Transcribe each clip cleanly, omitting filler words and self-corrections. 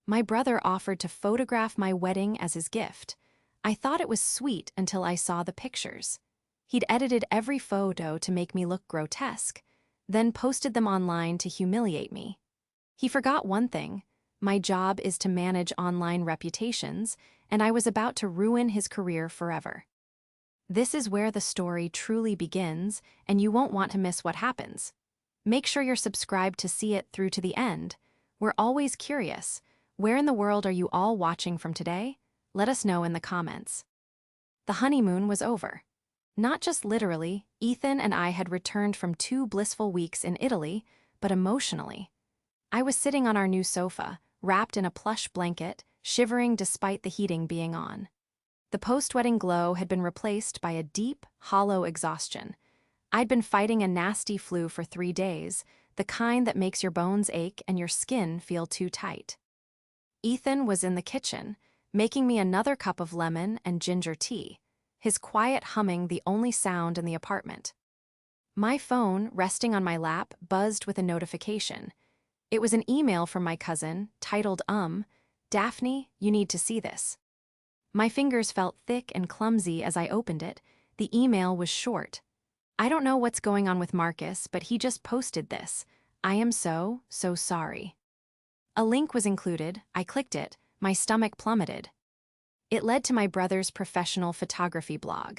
My brother offered to photograph my wedding as his gift. I thought it was sweet until I saw the pictures. He'd edited every photo to make me look grotesque, then posted them online to humiliate me. He forgot one thing. My job is to manage online reputations, and I was about to ruin his career forever. This is where the story truly begins, and you won't want to miss what happens. Make sure you're subscribed to see it through to the end. We're always curious. Where in the world are you all watching from today? Let us know in the comments. The honeymoon was over. Not just literally, Ethan and I had returned from 2 blissful weeks in Italy, but emotionally. I was sitting on our new sofa, wrapped in a plush blanket, shivering despite the heating being on. The post-wedding glow had been replaced by a deep, hollow exhaustion. I'd been fighting a nasty flu for 3 days, the kind that makes your bones ache and your skin feel too tight. Ethan was in the kitchen, making me another cup of lemon and ginger tea, his quiet humming the only sound in the apartment. My phone, resting on my lap, buzzed with a notification. It was an email from my cousin, titled Daphne, you need to see this. My fingers felt thick and clumsy as I opened it. The email was short. I don't know what's going on with Marcus, but he just posted this. I am so sorry. A link was included. I clicked it. My stomach plummeted. It led to my brother's professional photography blog.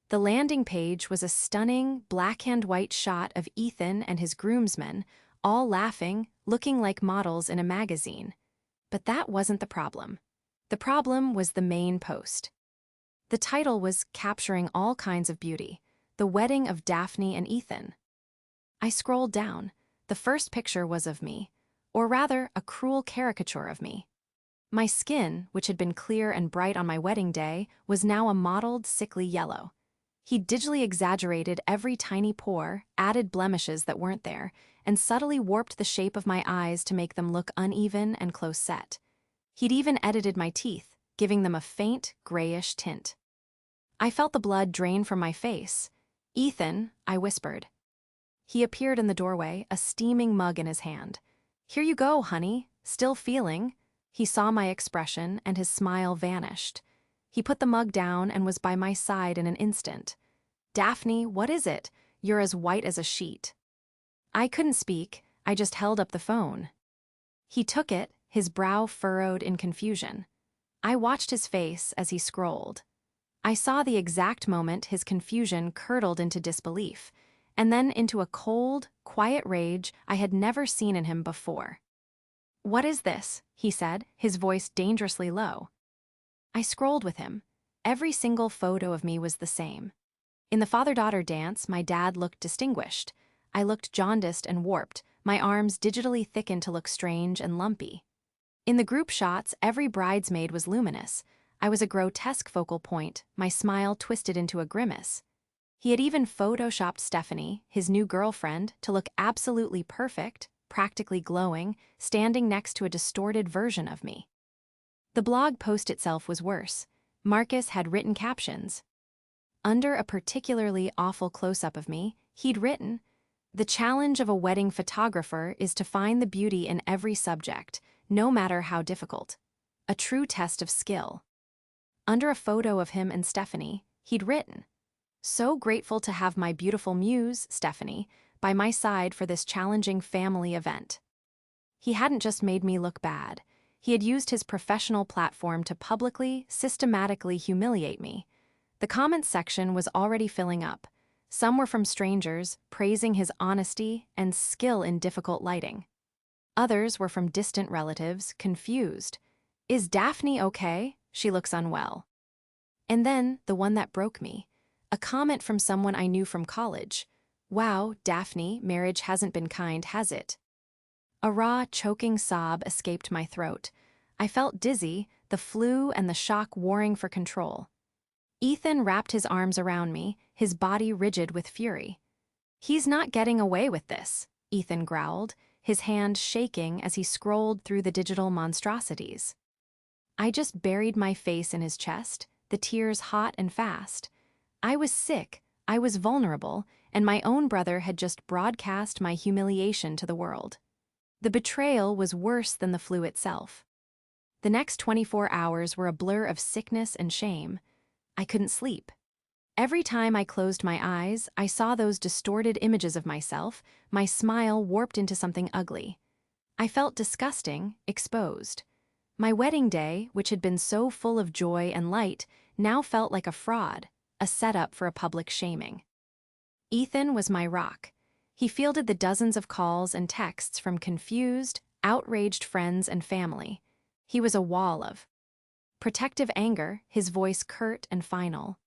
The landing page was a stunning black-and-white shot of Ethan and his groomsmen, all laughing, looking like models in a magazine. But that wasn't the problem. The problem was the main post. The title was capturing all kinds of beauty, the wedding of Daphne and Ethan. I scrolled down. The first picture was of me, or rather, a cruel caricature of me. My skin, which had been clear and bright on my wedding day, was now a mottled, sickly yellow. He digitally exaggerated every tiny pore, added blemishes that weren't there, and subtly warped the shape of my eyes to make them look uneven and close-set. He'd even edited my teeth, giving them a faint, grayish tint. I felt the blood drain from my face. Ethan, I whispered. He appeared in the doorway, a steaming mug in his hand. Here you go, honey. Still feeling? He saw my expression, and his smile vanished. He put the mug down and was by my side in an instant. Daphne, what is it? You're as white as a sheet. I couldn't speak. I just held up the phone. He took it, his brow furrowed in confusion. I watched his face as he scrolled. I saw the exact moment his confusion curdled into disbelief, and then into a cold, quiet rage I had never seen in him before. What is this? He said, his voice dangerously low. I scrolled with him. Every single photo of me was the same. In the father-daughter dance, my dad looked distinguished. I looked jaundiced and warped, my arms digitally thickened to look strange and lumpy. In the group shots, every bridesmaid was luminous. I was a grotesque focal point, my smile twisted into a grimace. He had even photoshopped Stephanie, his new girlfriend, to look absolutely perfect, practically glowing, standing next to a distorted version of me. The blog post itself was worse. Marcus had written captions. Under a particularly awful close-up of me, he'd written, "The challenge of a wedding photographer is to find the beauty in every subject, no matter how difficult. A true test of skill." Under a photo of him and Stephanie, he'd written, "So grateful to have my beautiful muse, Stephanie, by my side for this challenging family event." He hadn't just made me look bad. He had used his professional platform to publicly, systematically humiliate me. The comments section was already filling up. Some were from strangers, praising his honesty and skill in difficult lighting. Others were from distant relatives, confused. "Is Daphne okay? She looks unwell." And then, the one that broke me. A comment from someone I knew from college. "Wow, Daphne, marriage hasn't been kind, has it?" A raw, choking sob escaped my throat. I felt dizzy, the flu and the shock warring for control. Ethan wrapped his arms around me, his body rigid with fury. "He's not getting away with this," Ethan growled, his hand shaking as he scrolled through the digital monstrosities. I just buried my face in his chest, the tears hot and fast. I was sick, I was vulnerable, and my own brother had just broadcast my humiliation to the world. The betrayal was worse than the flu itself. The next 24 hours were a blur of sickness and shame. I couldn't sleep. Every time I closed my eyes, I saw those distorted images of myself, my smile warped into something ugly. I felt disgusting, exposed. My wedding day, which had been so full of joy and light, now felt like a fraud, a setup for a public shaming. Ethan was my rock. He fielded the dozens of calls and texts from confused, outraged friends and family. He was a wall of protective anger, his voice curt and final.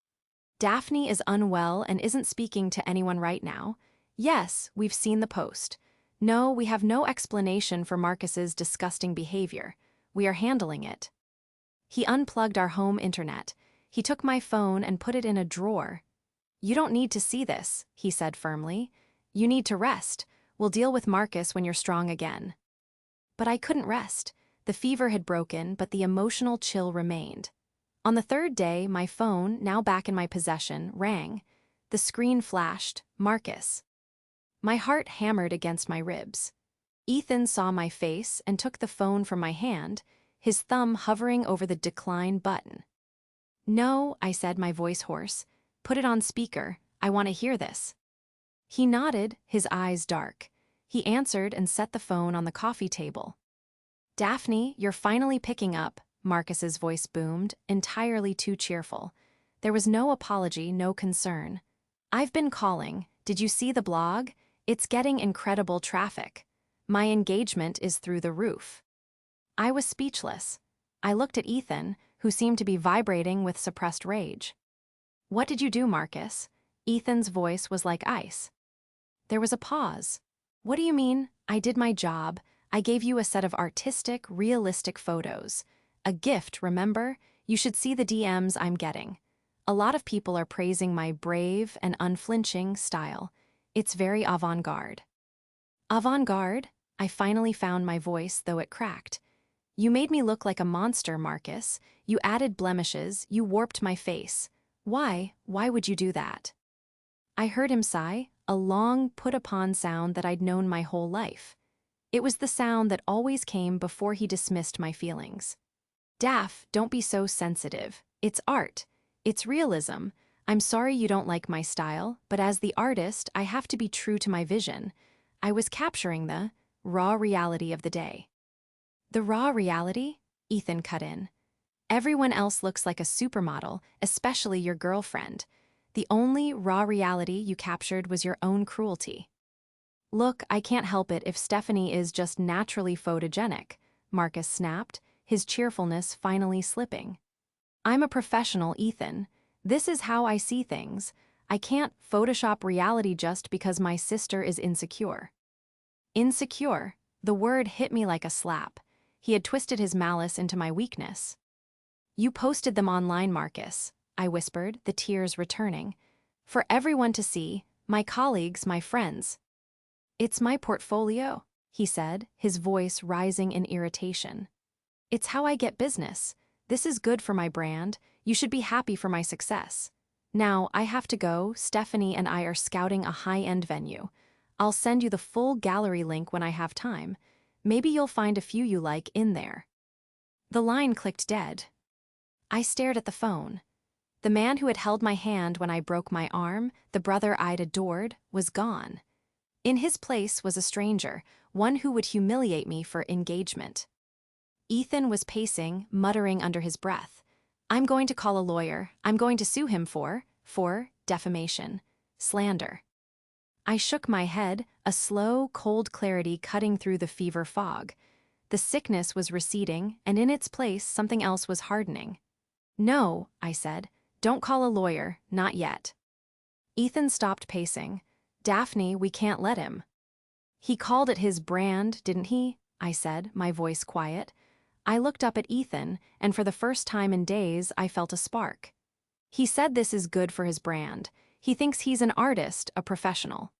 Daphne is unwell and isn't speaking to anyone right now. Yes, we've seen the post. No, we have no explanation for Marcus's disgusting behavior. We are handling it. He unplugged our home internet. He took my phone and put it in a drawer. You don't need to see this, he said firmly. You need to rest. We'll deal with Marcus when you're strong again. But I couldn't rest. The fever had broken, but the emotional chill remained. On the third day, my phone, now back in my possession, rang. The screen flashed, Marcus. My heart hammered against my ribs. Ethan saw my face and took the phone from my hand, his thumb hovering over the decline button. No, I said, my voice hoarse. Put it on speaker. I want to hear this. He nodded, his eyes dark. He answered and set the phone on the coffee table. Daphne, you're finally picking up, Marcus's voice boomed, entirely too cheerful. There was no apology, no concern. I've been calling. Did you see the blog? It's getting incredible traffic. My engagement is through the roof. I was speechless. I looked at Ethan, who seemed to be vibrating with suppressed rage. What did you do, Marcus? Ethan's voice was like ice. There was a pause. What do you mean? I did my job. I gave you a set of artistic, realistic photos. A gift, remember? You should see the DMs I'm getting. A lot of people are praising my brave and unflinching style. It's very avant-garde. Avant-garde? I finally found my voice, though it cracked. You made me look like a monster, Marcus. You added blemishes, you warped my face. Why? Why would you do that? I heard him sigh, a long, put-upon sound that I'd known my whole life. It was the sound that always came before he dismissed my feelings. Daph, don't be so sensitive. It's art. It's realism. I'm sorry you don't like my style, but as the artist, I have to be true to my vision. I was capturing the raw reality of the day. The raw reality? Ethan cut in. Everyone else looks like a supermodel, especially your girlfriend. The only raw reality you captured was your own cruelty. Look, I can't help it if Stephanie is just naturally photogenic, Marcus snapped, his cheerfulness finally slipping. I'm a professional, Ethan. This is how I see things. I can't Photoshop reality just because my sister is insecure. Insecure? The word hit me like a slap. He had twisted his malice into my weakness. You posted them online, Marcus, I whispered, the tears returning. For everyone to see, my colleagues, my friends. It's my portfolio, he said, his voice rising in irritation. It's how I get business. This is good for my brand. You should be happy for my success. Now, I have to go. Stephanie and I are scouting a high-end venue. I'll send you the full gallery link when I have time. Maybe you'll find a few you like in there. The line clicked dead. I stared at the phone. The man who had held my hand when I broke my arm, the brother I'd adored, was gone. In his place was a stranger, one who would humiliate me for engagement. Ethan was pacing, muttering under his breath. I'm going to call a lawyer. I'm going to sue him for defamation, slander. I shook my head, a slow, cold clarity cutting through the fever fog. The sickness was receding, and in its place something else was hardening. No, I said, don't call a lawyer, not yet. Ethan stopped pacing. Daphne, we can't let him. He called it his brand, didn't he? I said, my voice quiet. I looked up at Ethan, and for the first time in days, I felt a spark. He said this is good for his brand. He thinks he's an artist, a professional.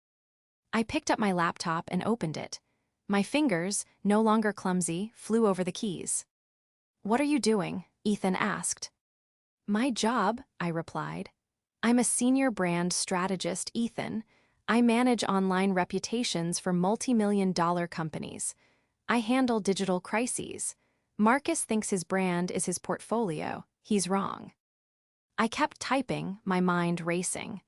I picked up my laptop and opened it. My fingers, no longer clumsy, flew over the keys. What are you doing? Ethan asked. My job, I replied. I'm a senior brand strategist, Ethan. I manage online reputations for multi-million-dollar companies. I handle digital crises. Marcus thinks his brand is his portfolio. He's wrong. I kept typing, my mind racing.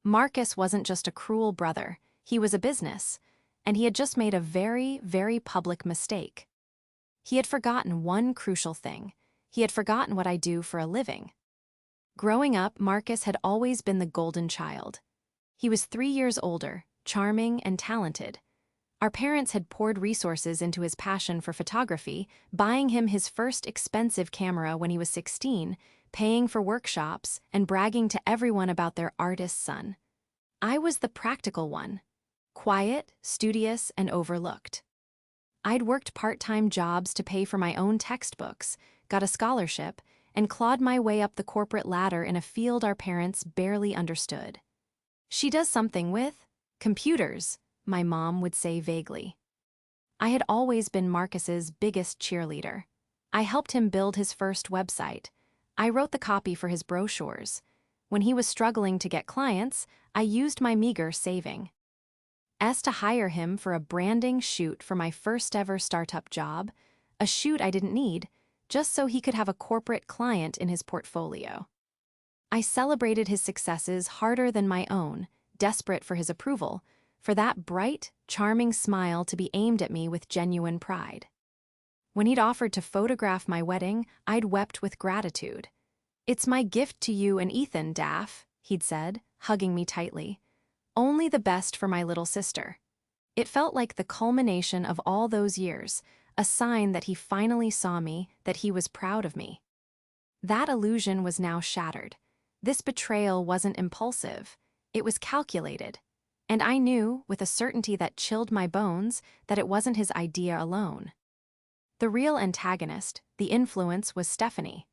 Marcus wasn't just a cruel brother, he was a business, and he had just made a very, very public mistake. He had forgotten one crucial thing. He had forgotten what I do for a living. Growing up, Marcus had always been the golden child. He was 3 years older, charming and talented. Our parents had poured resources into his passion for photography, buying him his first expensive camera when he was 16, paying for workshops, and bragging to everyone about their artist son. I was the practical one, quiet, studious, and overlooked. I'd worked part-time jobs to pay for my own textbooks, got a scholarship, and clawed my way up the corporate ladder in a field our parents barely understood. "She does something with computers," my mom would say vaguely. I had always been Marcus's biggest cheerleader. I helped him build his first website. I wrote the copy for his brochures. When he was struggling to get clients, I used my meager saving. To hire him for a branding shoot for my first ever startup job, a shoot I didn't need, just so he could have a corporate client in his portfolio. I celebrated his successes harder than my own, desperate for his approval, for that bright, charming smile to be aimed at me with genuine pride. When he'd offered to photograph my wedding, I'd wept with gratitude. "It's my gift to you and Ethan, Daff," he'd said, hugging me tightly. "Only the best for my little sister." It felt like the culmination of all those years, a sign that he finally saw me, that he was proud of me. That illusion was now shattered. This betrayal wasn't impulsive, it was calculated. And I knew, with a certainty that chilled my bones, that it wasn't his idea alone. The real antagonist, the influence, was Stephanie.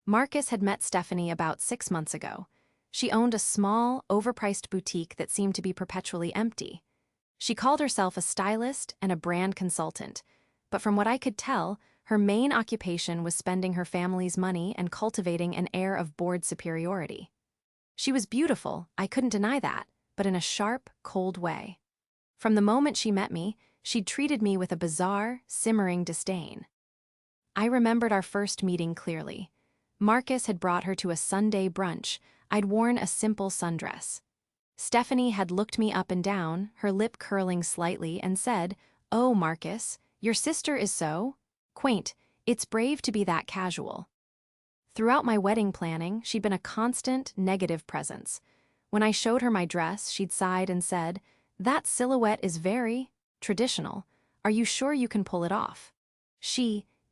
Marcus had met Stephanie about 6 months ago. She owned a small, overpriced boutique that seemed to be perpetually empty. She called herself a stylist and a brand consultant, but from what I could tell, her main occupation was spending her family's money and cultivating an air of bored superiority. She was beautiful, I couldn't deny that, but in a sharp, cold way. From the moment she met me, she'd treated me with a bizarre, simmering disdain. I remembered our first meeting clearly. Marcus had brought her to a Sunday brunch. I'd worn a simple sundress. Stephanie had looked me up and down, her lip curling slightly, and said, "Oh, Marcus, your sister is so quaint. It's brave to be that casual." Throughout my wedding planning, she'd been a constant, negative presence. When I showed her my dress, she'd sighed and said, "That silhouette is very traditional. Are you sure you can pull it off?"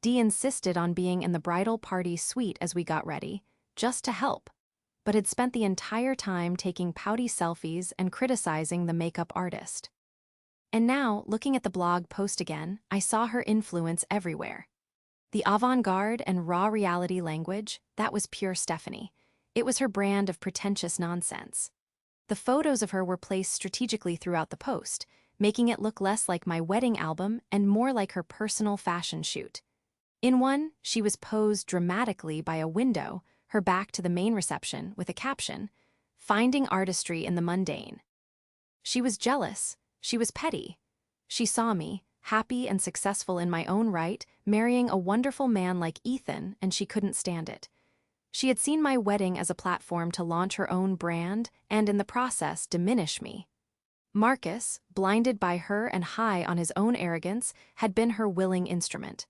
Dee insisted on being in the bridal party suite as we got ready, just to help, but had spent the entire time taking pouty selfies and criticizing the makeup artist. And now, looking at the blog post again, I saw her influence everywhere. The avant-garde and raw reality language, that was pure Stephanie. It was her brand of pretentious nonsense. The photos of her were placed strategically throughout the post, making it look less like my wedding album and more like her personal fashion shoot. In one, she was posed dramatically by a window, her back to the main reception, with a caption, "Finding artistry in the mundane." She was jealous. She was petty. She saw me, happy and successful in my own right, marrying a wonderful man like Ethan, and she couldn't stand it. She had seen my wedding as a platform to launch her own brand and, in the process, diminish me. Marcus, blinded by her and high on his own arrogance, had been her willing instrument.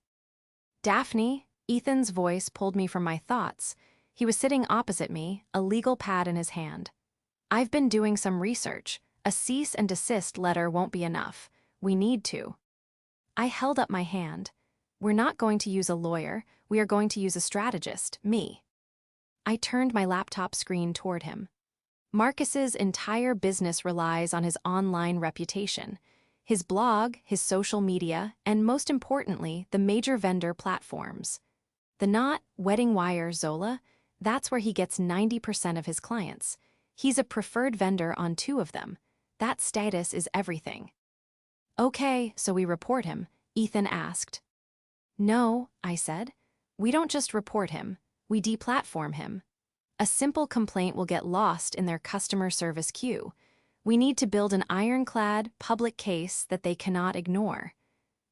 "Daphne," Ethan's voice pulled me from my thoughts. He was sitting opposite me, a legal pad in his hand. "I've been doing some research. A cease and desist letter won't be enough. We need to." I held up my hand. "We're not going to use a lawyer. We are going to use a strategist, me." I turned my laptop screen toward him. Marcus's entire business relies on his online reputation. His blog, his social media, and most importantly, the major vendor platforms. The Knot, Wedding Wire, Zola, that's where he gets 90% of his clients. He's a preferred vendor on 2 of them. That status is everything. "Okay, so we report him?" Ethan asked. "No," I said. "We don't just report him, we deplatform him. A simple complaint will get lost in their customer service queue. We need to build an ironclad, public case that they cannot ignore.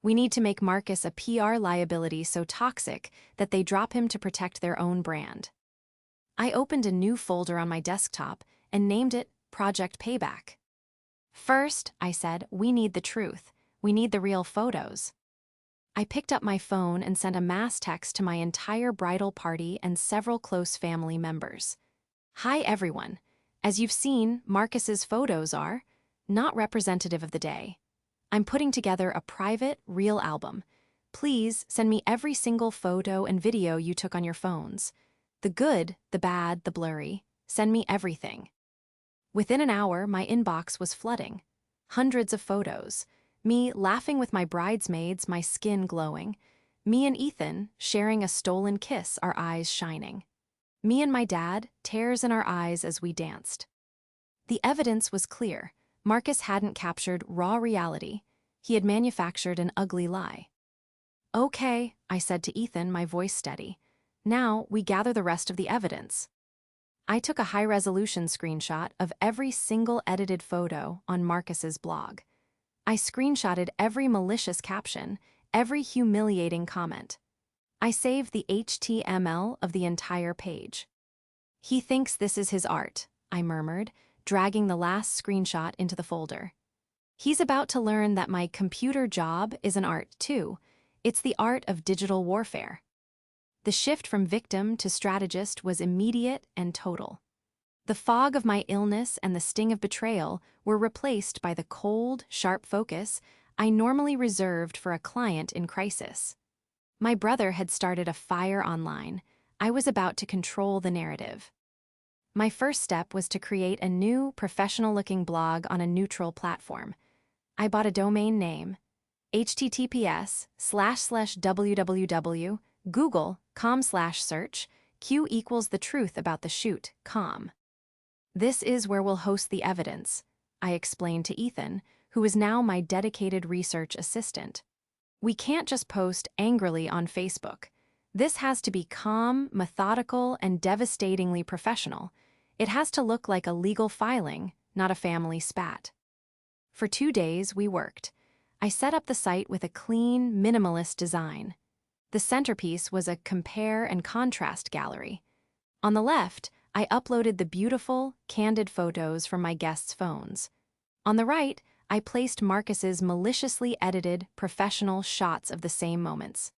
We need to make Marcus a PR liability so toxic that they drop him to protect their own brand. I opened a new folder on my desktop and named it Project Payback. First, I said, we need the truth. We need the real photos. I picked up my phone and sent a mass text to my entire bridal party and several close family members. Hi everyone. As you've seen, Marcus's photos are not representative of the day. I'm putting together a private, real album. Please send me every single photo and video you took on your phones. The good, the bad, the blurry. Send me everything. Within an hour, my inbox was flooding. Hundreds of photos. Me laughing with my bridesmaids, my skin glowing. Me and Ethan sharing a stolen kiss, our eyes shining. Me and my dad, tears in our eyes as we danced. The evidence was clear. Marcus hadn't captured raw reality. He had manufactured an ugly lie. Okay, I said to Ethan, my voice steady. Now we gather the rest of the evidence. I took a high-resolution screenshot of every single edited photo on Marcus's blog. I screenshotted every malicious caption, every humiliating comment. I saved the HTML of the entire page. He thinks this is his art, I murmured, dragging the last screenshot into the folder. He's about to learn that my computer job is an art too. It's the art of digital warfare. The shift from victim to strategist was immediate and total. The fog of my illness and the sting of betrayal were replaced by the cold, sharp focus I normally reserved for a client in crisis. My brother had started a fire online. I was about to control the narrative. My first step was to create a new, professional-looking blog on a neutral platform. I bought a domain name, https://www.google.com/search, Q equals the truth about the shoot, com. This is where we'll host the evidence, I explained to Ethan, who is now my dedicated research assistant. We can't just post angrily on Facebook. This has to be calm, methodical, and devastatingly professional. It has to look like a legal filing, not a family spat. For 2 days, we worked. I set up the site with a clean, minimalist design. The centerpiece was a compare and contrast gallery. On the left, I uploaded the beautiful, candid photos from my guests' phones. On the right, I placed Marcus's maliciously edited, professional shots of the same moments.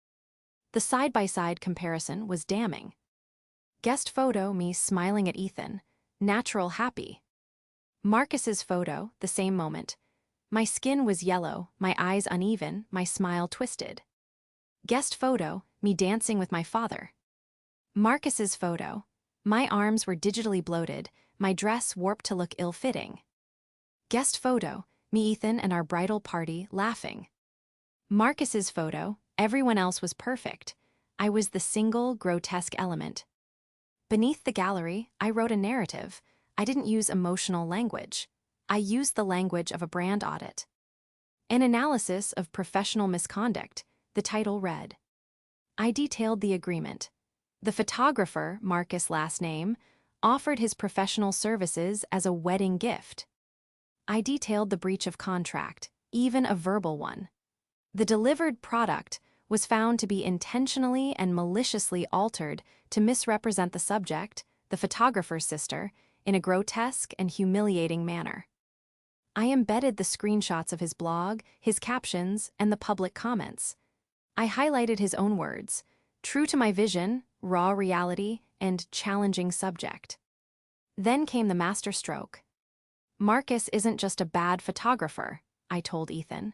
The side-by-side comparison was damning. Guest photo, me smiling at Ethan, natural happy. Marcus's photo, the same moment. My skin was yellow, my eyes uneven, my smile twisted. Guest photo, me dancing with my father. Marcus's photo. My arms were digitally bloated, my dress warped to look ill-fitting. Guest photo, me, Ethan, and our bridal party laughing. Marcus's photo, everyone else was perfect. I was the single, grotesque element. Beneath the gallery, I wrote a narrative. I didn't use emotional language. I used the language of a brand audit. An analysis of professional misconduct, the title read. I detailed the agreement. The photographer, Marcus last name, offered his professional services as a wedding gift. I detailed the breach of contract, even a verbal one. The delivered product was found to be intentionally and maliciously altered to misrepresent the subject, the photographer's sister, in a grotesque and humiliating manner. I embedded the screenshots of his blog, his captions, and the public comments. I highlighted his own words, true to my vision, raw reality, and challenging subject. Then came the masterstroke. Marcus isn't just a bad photographer, I told Ethan.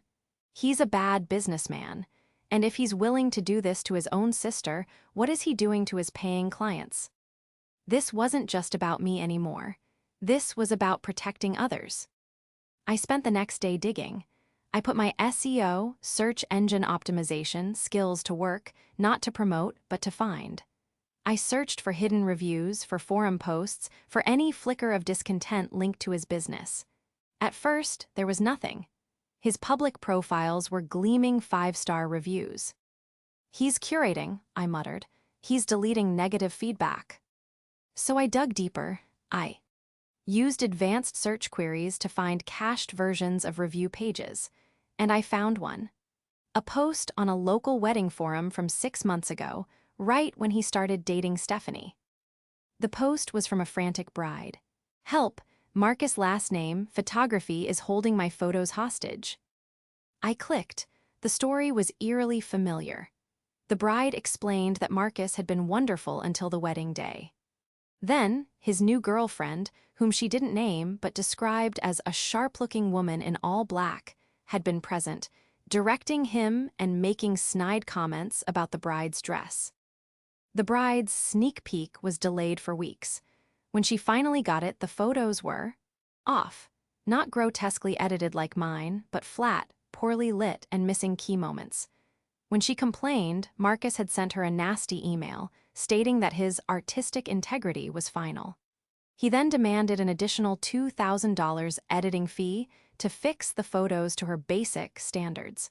He's a bad businessman, and if he's willing to do this to his own sister, what is he doing to his paying clients? This wasn't just about me anymore. This was about protecting others. I spent the next day digging. I put my SEO, search engine optimization, skills to work, not to promote, but to find. I searched for hidden reviews, for forum posts, for any flicker of discontent linked to his business. At first, there was nothing. His public profiles were gleaming 5-star reviews. He's curating, I muttered. He's deleting negative feedback. So I dug deeper. I used advanced search queries to find cached versions of review pages, and I found one. A post on a local wedding forum from 6 months ago, right when he started dating Stephanie. The post was from a frantic bride. "Help, Marcus' last name, photography is holding my photos hostage." I clicked. The story was eerily familiar. The bride explained that Marcus had been wonderful until the wedding day. Then, his new girlfriend, whom she didn't name but described as a sharp-looking woman in all black, had been present, directing him and making snide comments about the bride's dress. The bride's sneak peek was delayed for weeks. When she finally got it, the photos were off. Not grotesquely edited like mine, but flat, poorly lit, and missing key moments. When she complained, Marcus had sent her a nasty email, stating that his artistic integrity was final. He then demanded an additional $2,000 editing fee to fix the photos to her basic standards.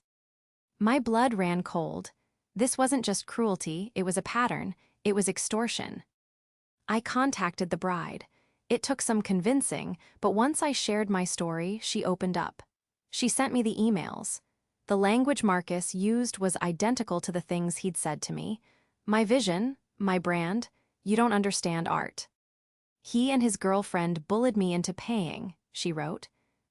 My blood ran cold. This wasn't just cruelty, it was a pattern, it was extortion. I contacted the bride. It took some convincing, but once I shared my story, she opened up. She sent me the emails. The language Marcus used was identical to the things he'd said to me. "My vision, my brand, you don't understand art." "He and his girlfriend bullied me into paying," she wrote.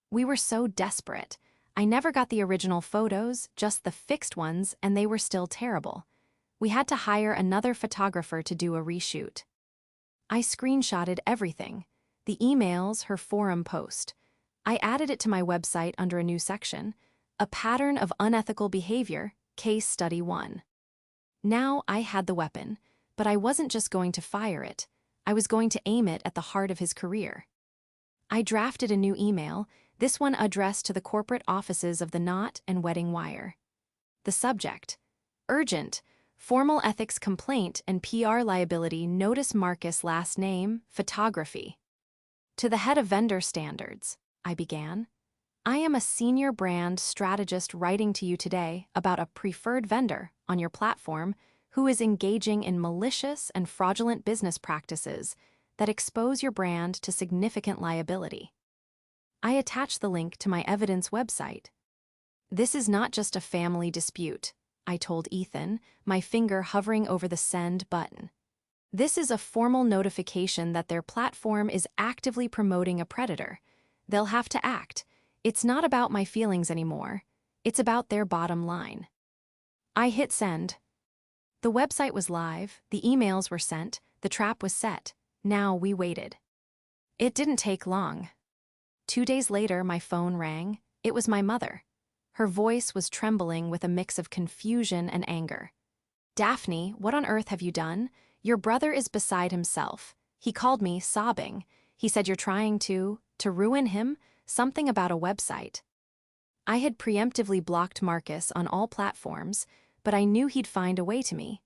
"We were so desperate. I never got the original photos, just the fixed ones, and they were still terrible. We had to hire another photographer to do a reshoot." I screenshotted everything. The emails, her forum post. I added it to my website under a new section. A pattern of unethical behavior, case study 1. Now I had the weapon, but I wasn't just going to fire it. I was going to aim it at the heart of his career. I drafted a new email, this one addressed to the corporate offices of the Knot and Wedding Wire. The subject: urgent, formal ethics complaint and PR liability notice Marcus last name, photography. "To the head of vendor standards," I began. "I am a senior brand strategist writing to you today about a preferred vendor on your platform who is engaging in malicious and fraudulent business practices that expose your brand to significant liability." I attached the link to my evidence website. "This is not just a family dispute," I told Ethan, my finger hovering over the send button. "This is a formal notification that their platform is actively promoting a predator. They'll have to act. It's not about my feelings anymore. It's about their bottom line." I hit send. The website was live, the emails were sent, the trap was set. Now we waited. It didn't take long. 2 days later, my phone rang. It was my mother. Her voice was trembling with a mix of confusion and anger. "Daphne, what on earth have you done? Your brother is beside himself. He called me, sobbing. He said you're trying to ruin him, something about a website." I had preemptively blocked Marcus on all platforms, but I knew he'd find a way to me.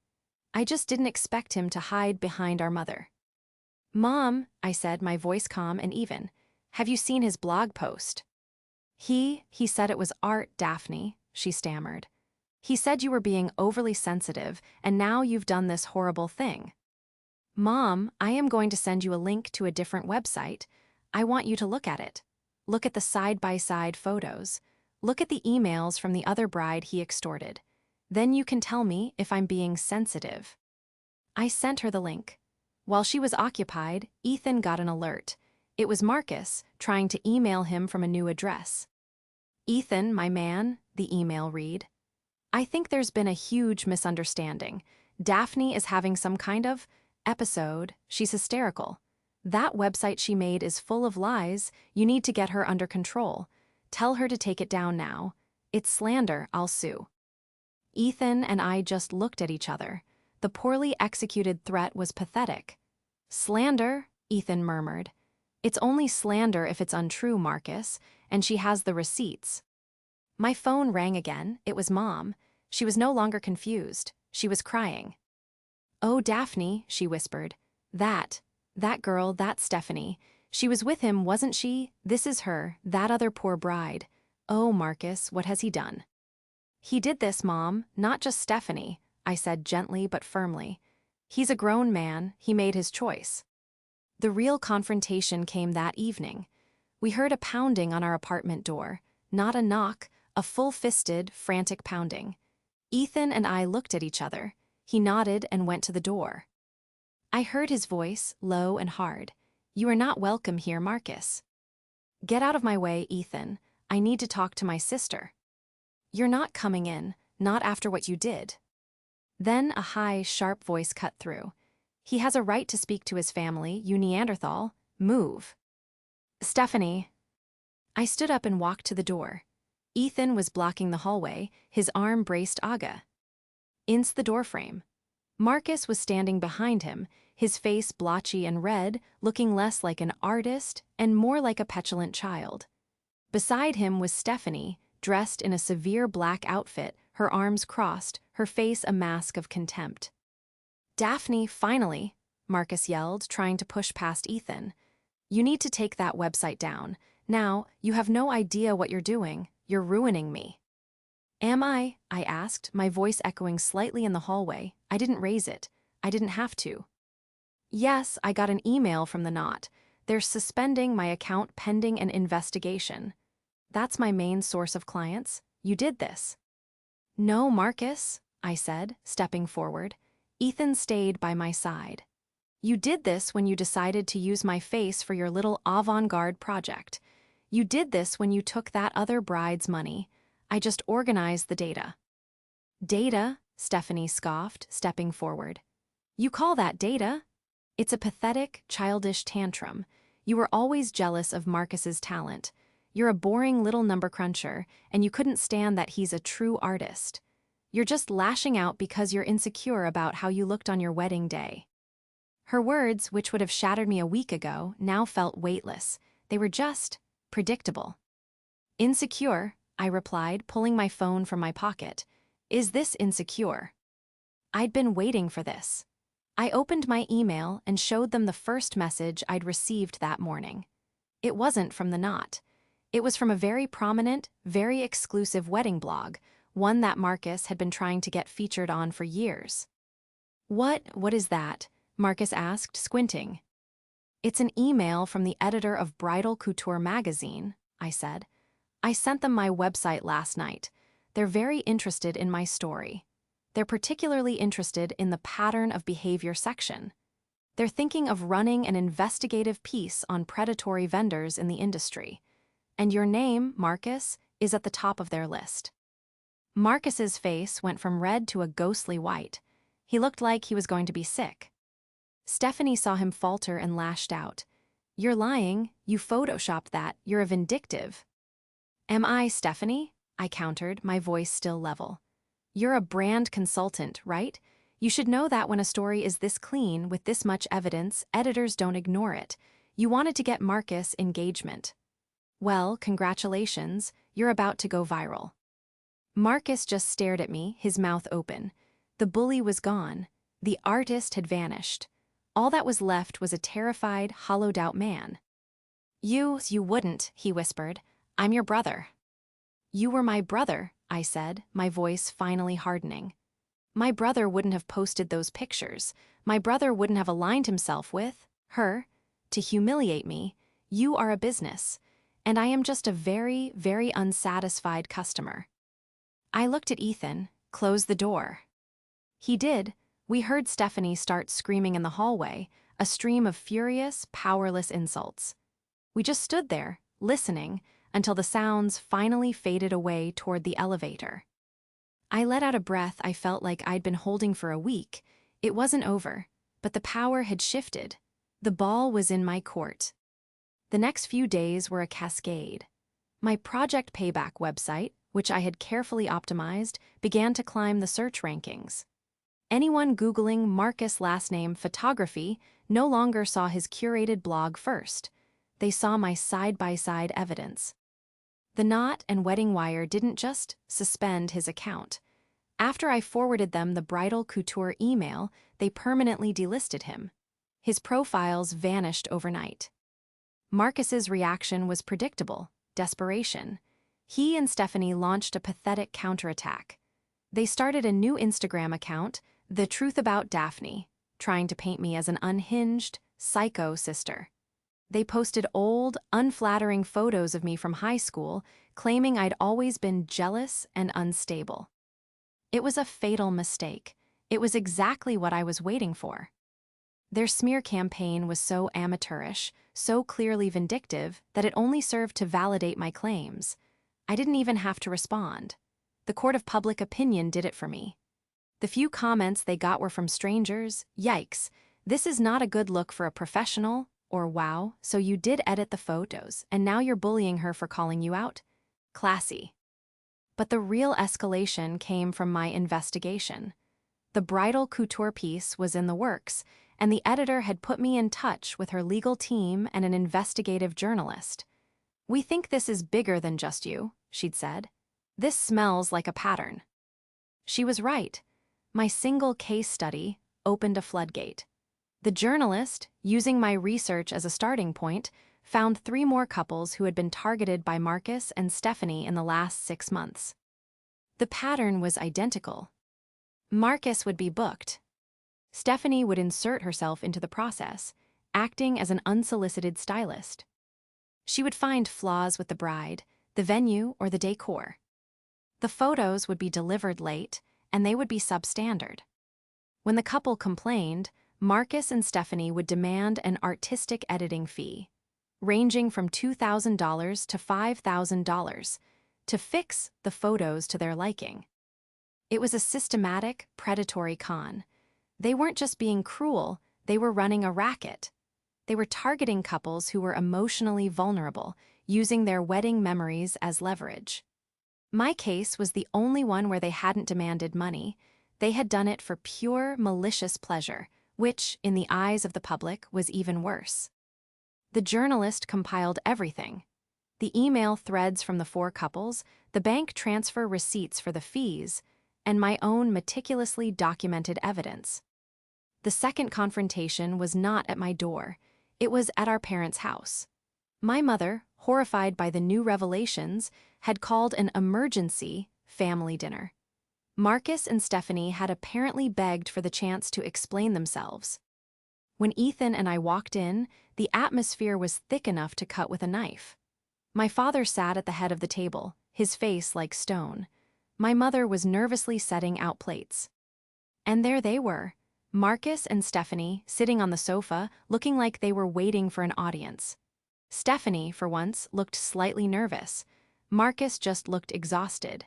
I just didn't expect him to hide behind our mother. "Mom," I said, my voice calm and even, "have you seen his blog post?" He said it was art, Daphne," she stammered. "He said you were being overly sensitive, and now you've done this horrible thing." "Mom, I am going to send you a link to a different website. I want you to look at it. Look at the side-by-side photos. Look at the emails from the other bride he extorted. Then you can tell me if I'm being sensitive." I sent her the link. While she was occupied, Ethan got an alert. It was Marcus trying to email him from a new address. "Ethan, my man," the email read. "I think there's been a huge misunderstanding. Daphne is having some kind of episode. She's hysterical. That website she made is full of lies. You need to get her under control. Tell her to take it down now. It's slander, I'll sue." Ethan and I just looked at each other. The poorly executed threat was pathetic. "Slander?" Ethan murmured. "It's only slander if it's untrue, Marcus, and she has the receipts." My phone rang again. It was Mom. She was no longer confused. She was crying. "Oh, Daphne," she whispered. That girl, that Stephanie. She was with him, wasn't she? This is her, that other poor bride. Oh, Marcus, what has he done?" "He did this, Mom, not just Stephanie," I said gently but firmly. "He's a grown man, he made his choice." The real confrontation came that evening. We heard a pounding on our apartment door. Not a knock, a full-fisted, frantic pounding. Ethan and I looked at each other. He nodded and went to the door. I heard his voice, low and hard. "You are not welcome here, Marcus." "Get out of my way, Ethan. I need to talk to my sister." "You're not coming in, not after what you did." Then a high, sharp voice cut through. "He has a right to speak to his family, you Neanderthal. Move." "Stephanie." I stood up and walked to the door. Ethan was blocking the hallway, his arm braced Aga. Into the doorframe. Marcus was standing behind him, his face blotchy and red, looking less like an artist and more like a petulant child. Beside him was Stephanie, dressed in a severe black outfit, her arms crossed, her face a mask of contempt. "Daphne, finally," Marcus yelled, trying to push past Ethan. "You need to take that website down. Now, you have no idea what you're doing. You're ruining me." "Am I?" I asked, my voice echoing slightly in the hallway. I didn't raise it. I didn't have to. "Yes, I got an email from the Knot. They're suspending my account pending an investigation. That's my main source of clients. You did this." "No, Marcus," I said, stepping forward. Ethan stayed by my side. "You did this when you decided to use my face for your little avant-garde project. You did this when you took that other bride's money. I just organized the data." "Data?" Stephanie scoffed, stepping forward. "You call that data? It's a pathetic, childish tantrum. You were always jealous of Marcus's talent. You're a boring little number cruncher, and you couldn't stand that he's a true artist. You're just lashing out because you're insecure about how you looked on your wedding day." Her words, which would have shattered me a week ago, now felt weightless. They were just predictable. "Insecure," I replied, pulling my phone from my pocket. "Is this insecure?" I'd been waiting for this. I opened my email and showed them the first message I'd received that morning. It wasn't from the Knot. It was from a very prominent, very exclusive wedding blog, one that Marcus had been trying to get featured on for years. What is that?" Marcus asked, squinting. "It's an email from the editor of Bridal Couture magazine," I said. "I sent them my website last night. They're very interested in my story. They're particularly interested in the pattern of behavior section. They're thinking of running an investigative piece on predatory vendors in the industry. And your name, Marcus, is at the top of their list." Marcus's face went from red to a ghostly white. He looked like he was going to be sick. Stephanie saw him falter and lashed out. "You're lying. You photoshopped that. You're a vindictive." "Am I, Stephanie?" I countered, my voice still level. "You're a brand consultant, right? You should know that when a story is this clean, with this much evidence, editors don't ignore it. You wanted to get Marcus engagement. Well, congratulations, you're about to go viral." Marcus just stared at me, his mouth open. The bully was gone. The artist had vanished. All that was left was a terrified, hollowed-out man. You wouldn't," he whispered. "I'm your brother." "You were my brother," I said, my voice finally hardening. "My brother wouldn't have posted those pictures. My brother wouldn't have aligned himself with her to humiliate me. You are a business, and I am just a very, very unsatisfied customer." I looked at Ethan, closed the door. He did. We heard Stephanie start screaming in the hallway, a stream of furious, powerless insults. We just stood there, listening, until the sounds finally faded away toward the elevator. I let out a breath I felt like I'd been holding for a week. It wasn't over, but the power had shifted. The ball was in my court. The next few days were a cascade. My Project Payback website, which I had carefully optimized, began to climb the search rankings. Anyone Googling Marcus' last name photography no longer saw his curated blog first. They saw my side-by-side evidence. The Knot and Wedding Wire didn't just suspend his account. After I forwarded them the Bridal Couture email, they permanently delisted him. His profiles vanished overnight. Marcus's reaction was predictable: desperation. He and Stephanie launched a pathetic counterattack. They started a new Instagram account, The Truth About Daphne, trying to paint me as an unhinged, psycho sister. They posted old, unflattering photos of me from high school, claiming I'd always been jealous and unstable. It was a fatal mistake. It was exactly what I was waiting for. Their smear campaign was so amateurish, so clearly vindictive, that it only served to validate my claims. I didn't even have to respond. The court of public opinion did it for me. The few comments they got were from strangers. Yikes, this is not a good look for a professional, or wow, so you did edit the photos, and now you're bullying her for calling you out? Classy. But the real escalation came from my investigation. The bridal couture piece was in the works, and the editor had put me in touch with her legal team and an investigative journalist. "We think this is bigger than just you," she'd said. "This smells like a pattern." She was right. My single case study opened a floodgate. The journalist, using my research as a starting point, found 3 more couples who had been targeted by Marcus and Stephanie in the last 6 months. The pattern was identical. Marcus would be booked. Stephanie would insert herself into the process, acting as an unsolicited stylist. She would find flaws with the bride, the venue, or the decor. The photos would be delivered late, and they would be substandard. When the couple complained, Marcus and Stephanie would demand an artistic editing fee, ranging from $2,000 to $5,000, to fix the photos to their liking. It was a systematic, predatory con. They weren't just being cruel, they were running a racket. They were targeting couples who were emotionally vulnerable, using their wedding memories as leverage. My case was the only one where they hadn't demanded money. They had done it for pure, malicious pleasure, which, in the eyes of the public, was even worse. The journalist compiled everything: the email threads from the 4 couples, the bank transfer receipts for the fees, and my own meticulously documented evidence. The second confrontation was not at my door. It was at our parents' house. My mother, horrified by the new revelations, had called an emergency family dinner. Marcus and Stephanie had apparently begged for the chance to explain themselves. When Ethan and I walked in, the atmosphere was thick enough to cut with a knife. My father sat at the head of the table, his face like stone. My mother was nervously setting out plates. And there they were, Marcus and Stephanie, sitting on the sofa, looking like they were waiting for an audience. Stephanie, for once, looked slightly nervous. Marcus just looked exhausted.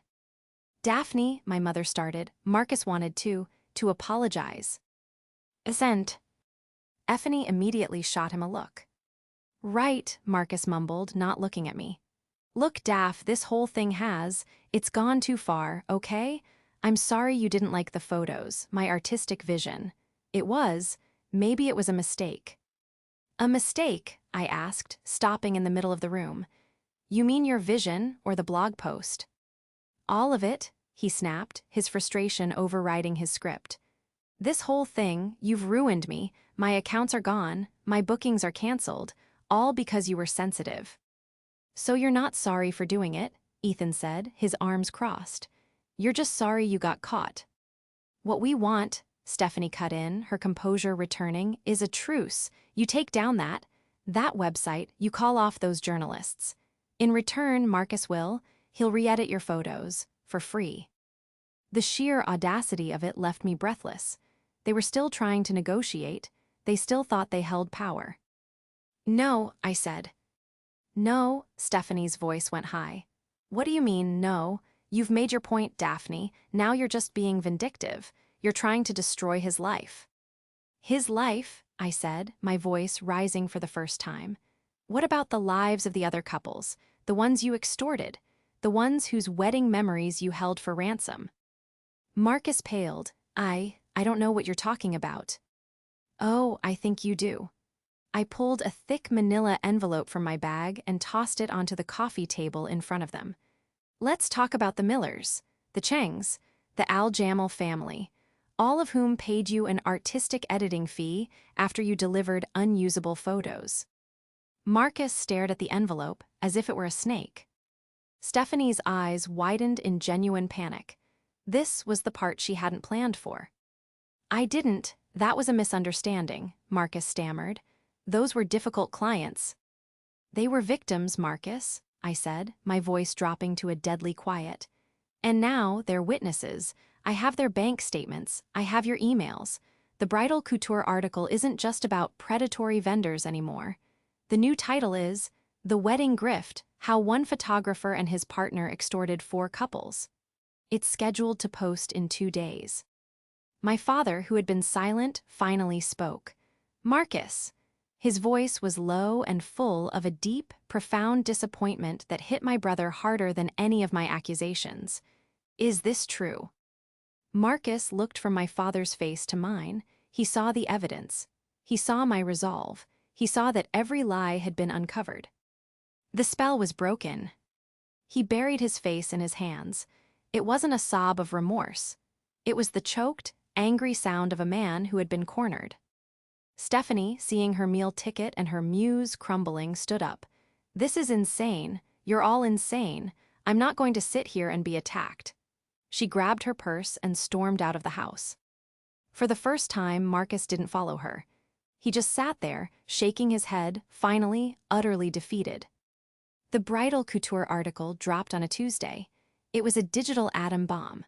"Daphne," my mother started, Marcus wanted to apologize. "Assent." Stephanie immediately shot him a look. "Right," Marcus mumbled, not looking at me. "Look, Daph, this whole thing it's gone too far, okay? I'm sorry you didn't like the photos, my artistic vision. Maybe it was a mistake." "A mistake?" I asked, stopping in the middle of the room. "You mean your vision or the blog post?" "All of it," he snapped, his frustration overriding his script. "This whole thing, you've ruined me, my accounts are gone, my bookings are canceled, all because you were sensitive." "So you're not sorry for doing it," Ethan said, his arms crossed. "You're just sorry you got caught." "What we want," Stephanie cut in, her composure returning, "is a truce. You take down that website, you call off those journalists. In return, he'll re-edit your photos, for free." The sheer audacity of it left me breathless. They were still trying to negotiate. They still thought they held power. "No," I said. "No," Stephanie's voice went high. "What do you mean, no? You've made your point, Daphne. Now you're just being vindictive. You're trying to destroy his life." "His life?" I said, my voice rising for the first time. "What about the lives of the other couples, the ones you extorted, the ones whose wedding memories you held for ransom?" Marcus paled. I don't know what you're talking about." "Oh, I think you do." I pulled a thick manila envelope from my bag and tossed it onto the coffee table in front of them. "Let's talk about the Millers, the Changs, the Al-Jamal family, all of whom paid you an artistic editing fee after you delivered unusable photos." Marcus stared at the envelope as if it were a snake. Stephanie's eyes widened in genuine panic. This was the part she hadn't planned for. "I didn't. That was a misunderstanding," Marcus stammered. Those were difficult clients. They were victims, Marcus, I said, my voice dropping to a deadly quiet. And now they're witnesses. I have their bank statements. I have your emails. The bridal couture article isn't just about predatory vendors anymore. The new title is The Wedding Grift: How One Photographer and His Partner Extorted 4 Couples. It's scheduled to post in 2 days. My father, who had been silent, finally spoke. Marcus. His voice was low and full of a deep, profound disappointment that hit my brother harder than any of my accusations. Is this true? Marcus looked from my father's face to mine. He saw the evidence. He saw my resolve. He saw that every lie had been uncovered. The spell was broken. He buried his face in his hands. It wasn't a sob of remorse. It was the choked, angry sound of a man who had been cornered. Stephanie, seeing her meal ticket and her muse crumbling, stood up. This is insane. You're all insane. I'm not going to sit here and be attacked. She grabbed her purse and stormed out of the house. For the first time, Marcus didn't follow her. He just sat there, shaking his head, finally, utterly defeated. The bridal couture article dropped on a Tuesday. It was a digital atom bomb.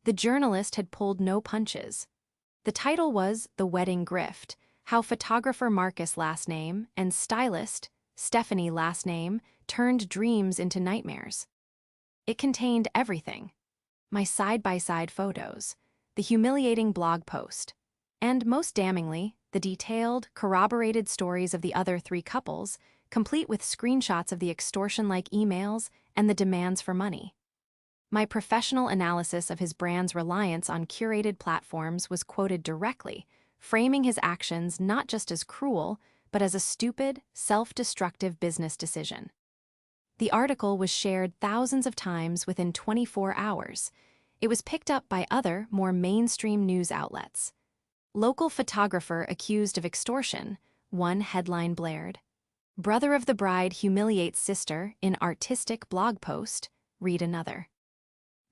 The journalist had pulled no punches. The title was The Wedding Grift: How Photographer Marcus last name and stylist Stephanie last name turned dreams into nightmares. It contained everything. My side-by-side photos, the humiliating blog post, and most damningly, the detailed, corroborated stories of the other 3 couples, complete with screenshots of the extortion-like emails and the demands for money. My professional analysis of his brand's reliance on curated platforms was quoted directly, framing his actions not just as cruel, but as a stupid, self-destructive business decision. The article was shared thousands of times within 24 hours. It was picked up by other, more mainstream news outlets. Local photographer accused of extortion, one headline blared. Brother of the bride humiliates sister in artistic blog post, read another.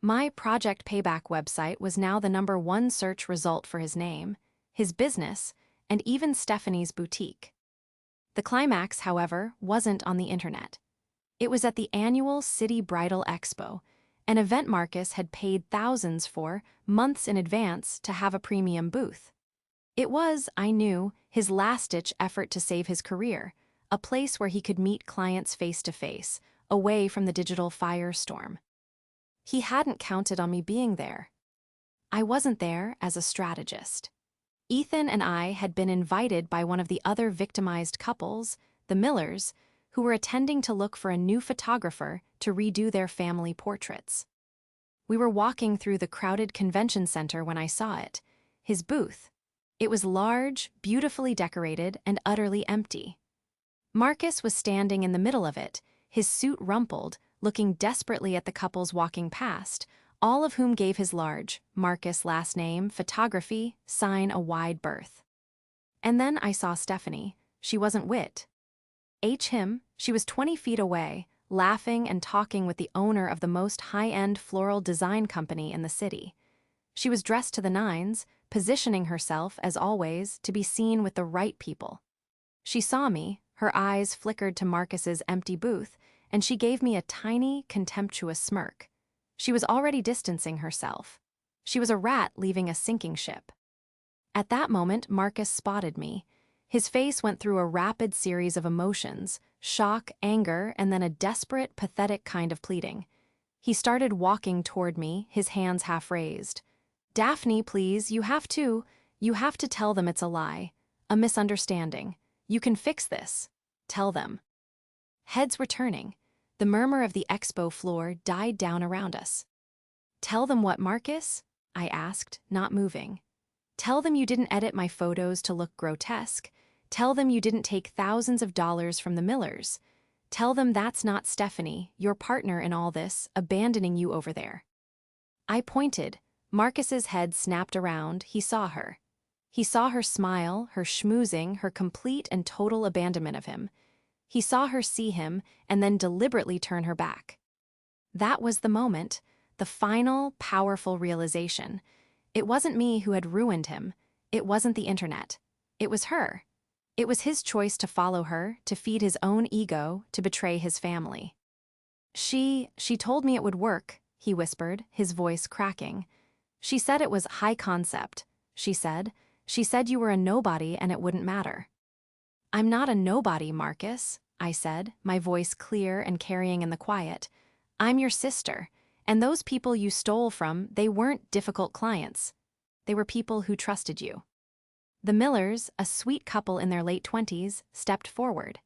My Project Payback website was now the #1 search result for his name, his business, and even Stephanie's boutique. The climax, however, wasn't on the internet. It was at the annual City Bridal Expo, an event Marcus had paid thousands for months in advance to have a premium booth. It was, I knew, his last-ditch effort to save his career, a place where he could meet clients face-to-face, away from the digital firestorm. He hadn't counted on me being there. I wasn't there as a strategist. Ethan and I had been invited by one of the other victimized couples, the Millers, who were attending to look for a new photographer to redo their family portraits. We were walking through the crowded convention center when I saw it, his booth. It was large, beautifully decorated, and utterly empty. Marcus was standing in the middle of it, his suit rumpled, looking desperately at the couples walking past, all of whom gave his large, Marcus last name, photography, sign a wide berth. And then I saw Stephanie. She wasn't wit. Him, she was 20 feet away, laughing and talking with the owner of the most high-end floral design company in the city. She was dressed to the nines, positioning herself, as always, to be seen with the right people. She saw me, her eyes flickered to Marcus's empty booth, and she gave me a tiny, contemptuous smirk. She was already distancing herself. She was a rat leaving a sinking ship. At that moment, Marcus spotted me. His face went through a rapid series of emotions, shock, anger, and then a desperate, pathetic kind of pleading. He started walking toward me, his hands half raised. Daphne, please, you have to tell them it's a lie, a misunderstanding. You can fix this. Tell them. Heads were turning. The murmur of the expo floor died down around us. Tell them what, Marcus? I asked, not moving. Tell them you didn't edit my photos to look grotesque. Tell them you didn't take thousands of dollars from the Millers. Tell them that's not Stephanie, your partner in all this, abandoning you over there. I pointed. Marcus's head snapped around. He saw her. He saw her smile, her schmoozing, her complete and total abandonment of him. He saw her see him and then deliberately turn her back. That was the moment, the final, powerful realization. It wasn't me who had ruined him. It wasn't the internet. It was her. It was his choice to follow her, to feed his own ego, to betray his family. She told me it would work, he whispered, his voice cracking. She said it was high concept, she said. She said you were a nobody and it wouldn't matter. I'm not a nobody, Marcus, I said, my voice clear and carrying in the quiet. I'm your sister, and those people you stole from, they weren't difficult clients. They were people who trusted you. The Millers, a sweet couple in their late 20s, stepped forward.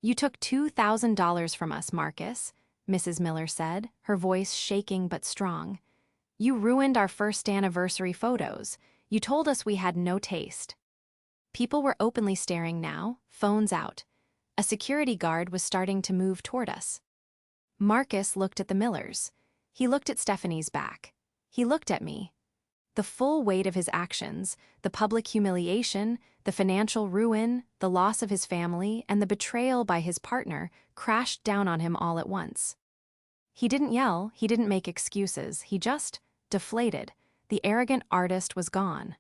You took $2,000 from us, Marcus, Mrs. Miller said, her voice shaking but strong. You ruined our first anniversary photos. You told us we had no taste. People were openly staring now, phones out. A security guard was starting to move toward us. Marcus looked at the Millers. He looked at Stephanie's back. He looked at me. The full weight of his actions, the public humiliation, the financial ruin, the loss of his family, and the betrayal by his partner crashed down on him all at once. He didn't yell, he didn't make excuses, he just deflated. The arrogant artist was gone.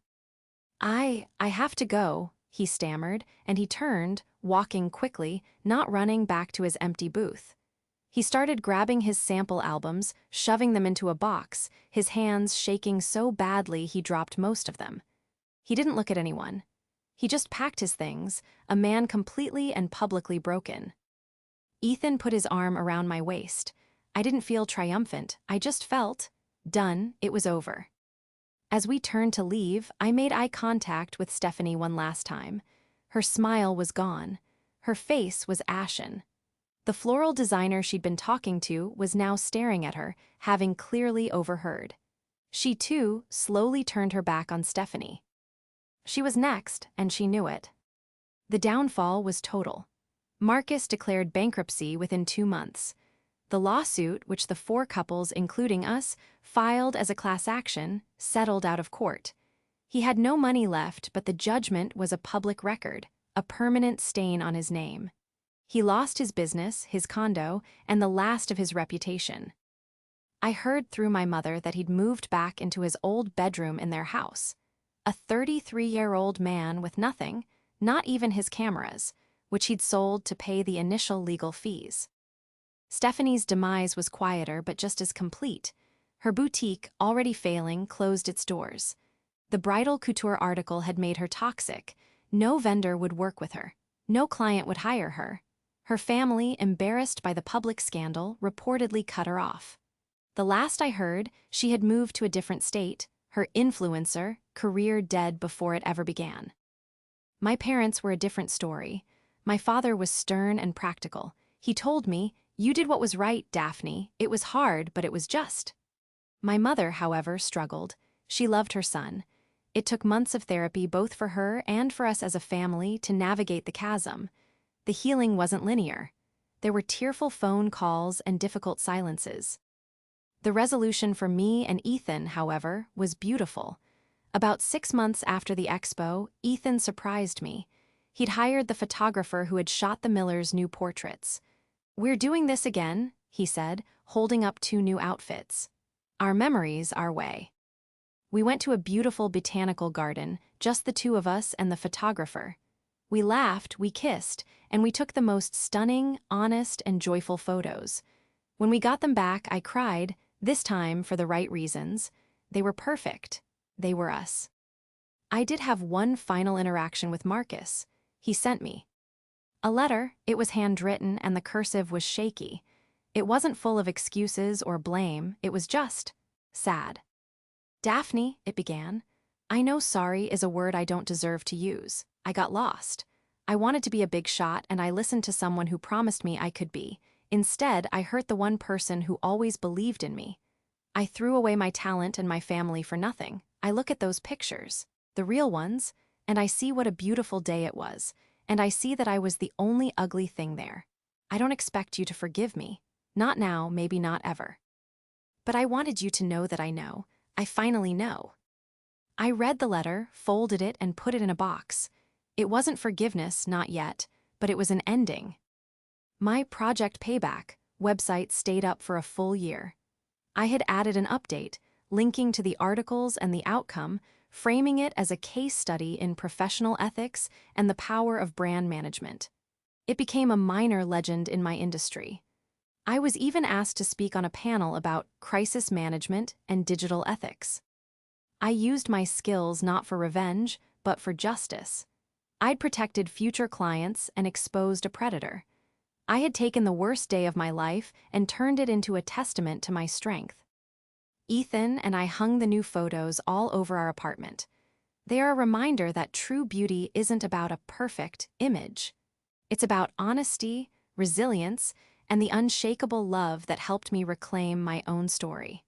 I have to go, he stammered, and he turned, walking quickly, not running back to his empty booth. He started grabbing his sample albums, shoving them into a box, his hands shaking so badly he dropped most of them. He didn't look at anyone. He just packed his things, a man completely and publicly broken. Ethan put his arm around my waist. I didn't feel triumphant, I just felt done, it was over. As we turned to leave, I made eye contact with Stephanie one last time. Her smile was gone. Her face was ashen. The floral designer she'd been talking to was now staring at her, having clearly overheard. She, too, slowly turned her back on Stephanie. She was next, and she knew it. The downfall was total. Marcus declared bankruptcy within 2 months. The lawsuit, which the 4 couples, including us, filed as a class action, settled out of court. He had no money left, but the judgment was a public record, a permanent stain on his name. He lost his business, his condo, and the last of his reputation. I heard through my mother that he'd moved back into his old bedroom in their house. A 33-year-old man with nothing, not even his cameras, which he'd sold to pay the initial legal fees. Stephanie's demise was quieter but just as complete. Her boutique, already failing, closed its doors. The bridal couture article had made her toxic. No vendor would work with her. No client would hire her. Her family, embarrassed by the public scandal, reportedly cut her off. The last I heard, she had moved to a different state, her influencer, career dead before it ever began. My parents were a different story. My father was stern and practical. He told me, "You did what was right, Daphne. It was hard, but it was just." My mother, however, struggled. She loved her son. It took months of therapy both for her and for us as a family to navigate the chasm. The healing wasn't linear. There were tearful phone calls and difficult silences. The resolution for me and Ethan, however, was beautiful. About 6 months after the expo, Ethan surprised me. He'd hired the photographer who had shot the Millers' new portraits. "We're doing this again," he said, holding up 2 new outfits. "Our memories, our way." We went to a beautiful botanical garden, just the 2 of us and the photographer. We laughed, we kissed, and we took the most stunning, honest, and joyful photos. When we got them back, I cried, this time for the right reasons. They were perfect. They were us. I did have one final interaction with Marcus. He sent me a letter. It was handwritten and the cursive was shaky. It wasn't full of excuses or blame, it was just sad. "Daphne," it began, "I know sorry is a word I don't deserve to use. I got lost. I wanted to be a big shot and I listened to someone who promised me I could be. Instead, I hurt the one person who always believed in me. I threw away my talent and my family for nothing. I look at those pictures, the real ones, and I see what a beautiful day it was, and I see that I was the only ugly thing there. I don't expect you to forgive me. Not now, maybe not ever. But I wanted you to know that I know. I finally know." I read the letter, folded it, and put it in a box. It wasn't forgiveness, not yet, but it was an ending. My Project Payback website stayed up for a full year. I had added an update, linking to the articles and the outcome, framing it as a case study in professional ethics and the power of brand management. It became a minor legend in my industry. I was even asked to speak on a panel about crisis management and digital ethics. I used my skills not for revenge, but for justice. I'd protected future clients and exposed a predator. I had taken the worst day of my life and turned it into a testament to my strength. Ethan and I hung the new photos all over our apartment. They are a reminder that true beauty isn't about a perfect image. It's about honesty, resilience, and the unshakable love that helped me reclaim my own story.